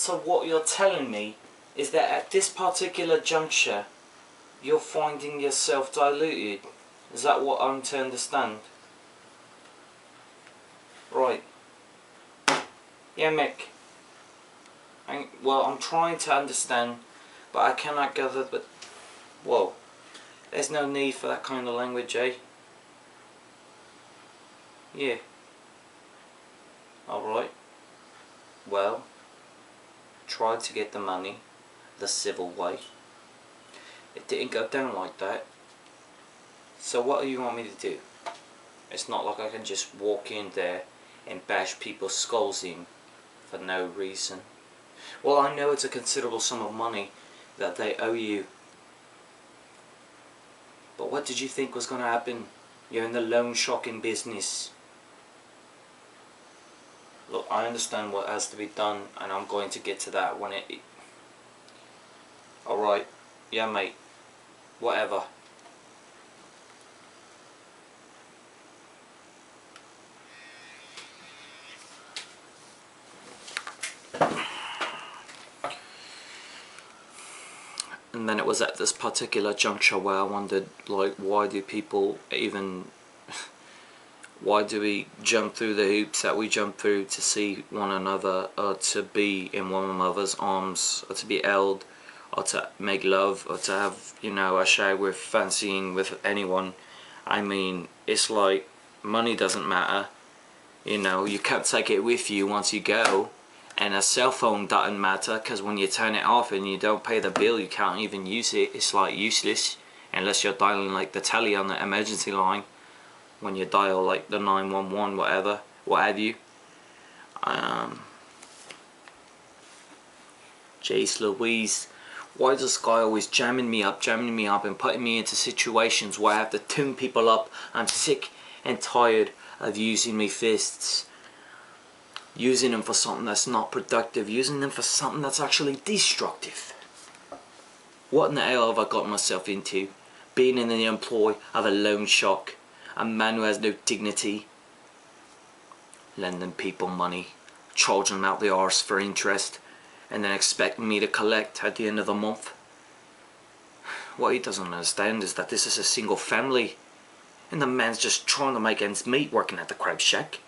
So what you're telling me is that at this particular juncture you're finding yourself diluted. Is that what I'm to understand? Right. Yeah, Mick. Well, I'm trying to understand, but I cannot gather. But whoa, there's no need for that kind of language, eh? Yeah. Alright. Well, tried to get the money the civil way. It didn't go down like that. So what do you want me to do? It's not like I can just walk in there and bash people's skulls in for no reason. Well, I know it's a considerable sum of money that they owe you. But what did you think was going to happen? You're in the loan sharking business. Look, I understand what has to be done, and I'm going to get to that when it... Alright, yeah mate, whatever. And then it was at this particular juncture where I wondered, like, why do people even... why do we jump through the hoops that we jump through to see one another, or to be in one another's arms, or to be held, or to make love, or to have, you know, a shower with fancying with anyone? I mean, it's like, money doesn't matter, you know, you can't take it with you once you go. And a cell phone doesn't matter, because when you turn it off and you don't pay the bill, you can't even use it. It's like useless, unless you're dialing like the telly on the emergency line. When you dial like the 911, whatever, what have you. Jace Louise, why is this guy always jamming me up and putting me into situations where I have to tune people up? I'm sick and tired of using my fists. Using them for something that's not productive, using them for something that's actually destructive. What in the hell have I got myself into? Being in the employ of a loan shark, a man who has no dignity, lending people money, charging them out the arse for interest, and then expecting me to collect at the end of the month. What he doesn't understand is that this is a single family, and the man's just trying to make ends meet working at the crab shack.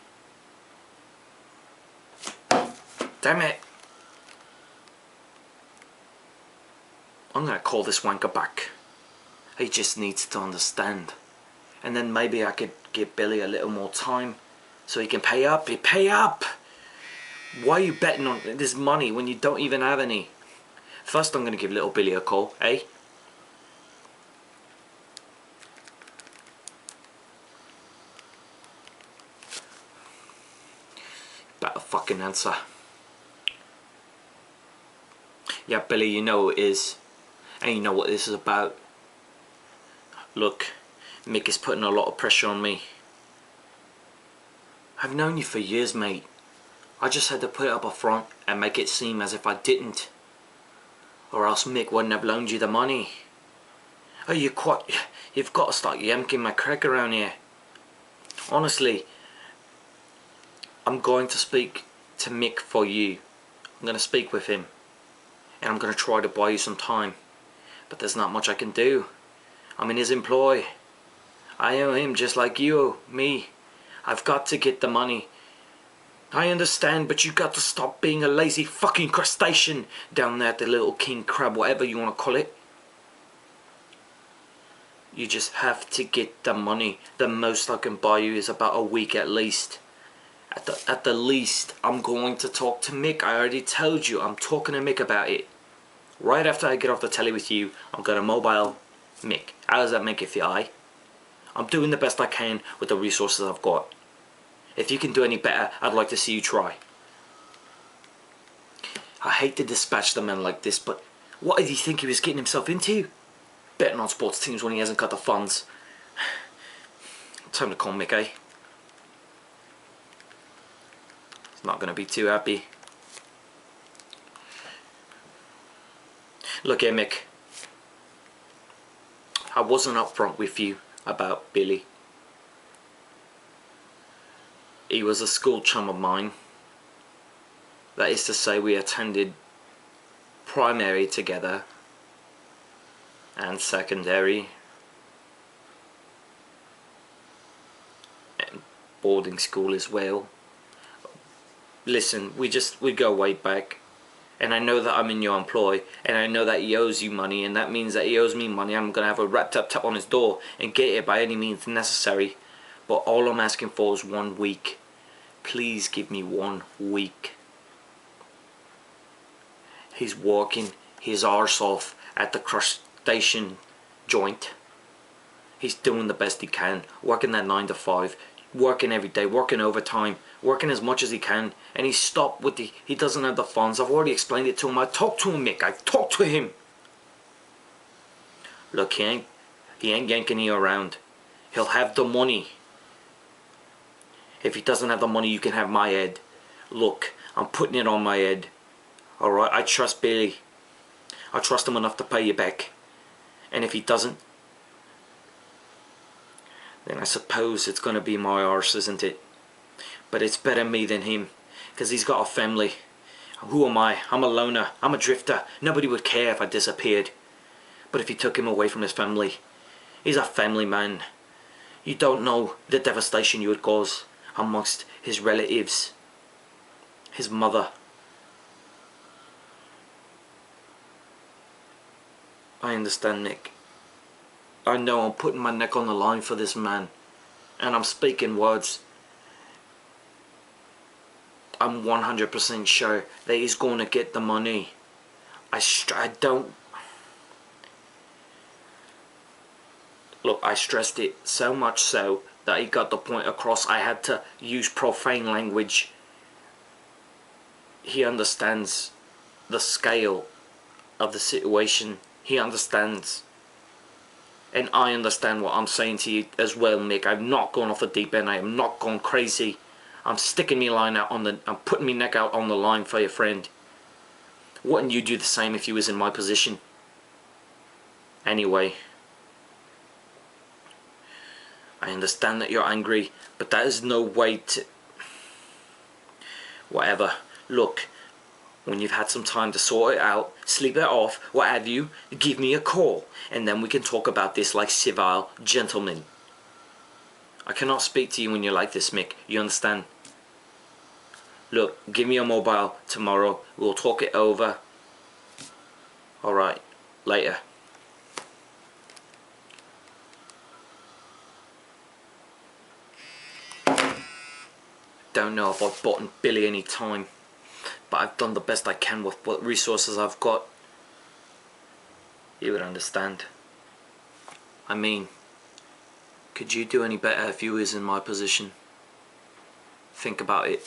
Damn it. I'm gonna call this wanker back. He just needs to understand. And then maybe I could give Billy a little more time so he can pay up. Pay up! Why are you betting on this money when you don't even have any? First I'm gonna give little Billy a call, eh? Better fucking answer. Yeah, Billy, you know it is. And you know what this is about. Look, Mick is putting a lot of pressure on me. I've known you for years, mate. I just had to put it up a front and make it seem as if I didn't. Or else Mick wouldn't have loaned you the money. Oh, you've got to start yanking my crack around here. Honestly, I'm going to speak to Mick for you. I'm going to speak with him. And I'm going to try to buy you some time. But there's not much I can do. I'm in his employ. I owe him just like you owe me. I've got to get the money. I understand, but you got to stop being a lazy fucking crustacean down there at the little king crab, whatever you want to call it. You just have to get the money. The most I can buy you is about a week at least. At the least, I'm going to talk to Mick. I already told you, I'm talking to Mick about it. Right after I get off the telly with you, I'm going to mobile Mick. How does that make you feel, eh? I'm doing the best I can with the resources I've got. If you can do any better, I'd like to see you try. I hate to dispatch the man like this, but what did he think he was getting himself into? Betting on sports teams when he hasn't got the funds. Time to call Mick, eh? He's not going to be too happy. Look here, Mick. I wasn't upfront with you about Billy. He was a school chum of mine. That is to say, we attended primary together and secondary and boarding school as well. Listen, we go way back, and I know that I'm in your employ, and I know that he owes you money, and that means that he owes me money. I'm gonna have a rat tap on his door and get it by any means necessary. But all I'm asking for is 1 week. Please give me 1 week. He's working his arse off at the crustacean joint. He's doing the best he can, working that 9 to 5, working every day, working overtime, working as much as he can, and he's stopped with he doesn't have the funds. I've already explained it to him. I talked to him, Mick. I've talked to him. Look, he ain't yanking you around. He'll have the money. If he doesn't have the money, you can have my head. Look, I'm putting it on my head. Alright, I trust Billy. I trust him enough to pay you back. And if he doesn't, then I suppose it's going to be my arse, isn't it? But it's better me than him, because he's got a family. Who am I? I'm a loner. I'm a drifter. Nobody would care if I disappeared. But if he took him away from his family, he's a family man. You don't know the devastation you would cause amongst his relatives, his mother. I understand, Nick. I know I'm putting my neck on the line for this man, and I'm speaking words. I'm 100% sure that he's going to get the money. I don't... Look, I stressed it so much so that he got the point across. I had to use profane language. He understands the scale of the situation. He understands. And I understand what I'm saying to you as well, Mick. I've not gone off the deep end. I am not gone crazy. I'm sticking me line out on the... I'm putting me neck out on the line for your friend. Wouldn't you do the same if you was in my position? Anyway, I understand that you're angry, but that is no way to... Whatever. Look, when you've had some time to sort it out, sleep it off, what have you, give me a call, and then we can talk about this like civil gentlemen. I cannot speak to you when you're like this, Mick. You understand? Look, give me a mobile tomorrow. We'll talk it over. Alright, later. Don't know if I've bought Billy any time, but I've done the best I can with what resources I've got. You would understand. I mean, could you do any better if you was in my position? Think about it.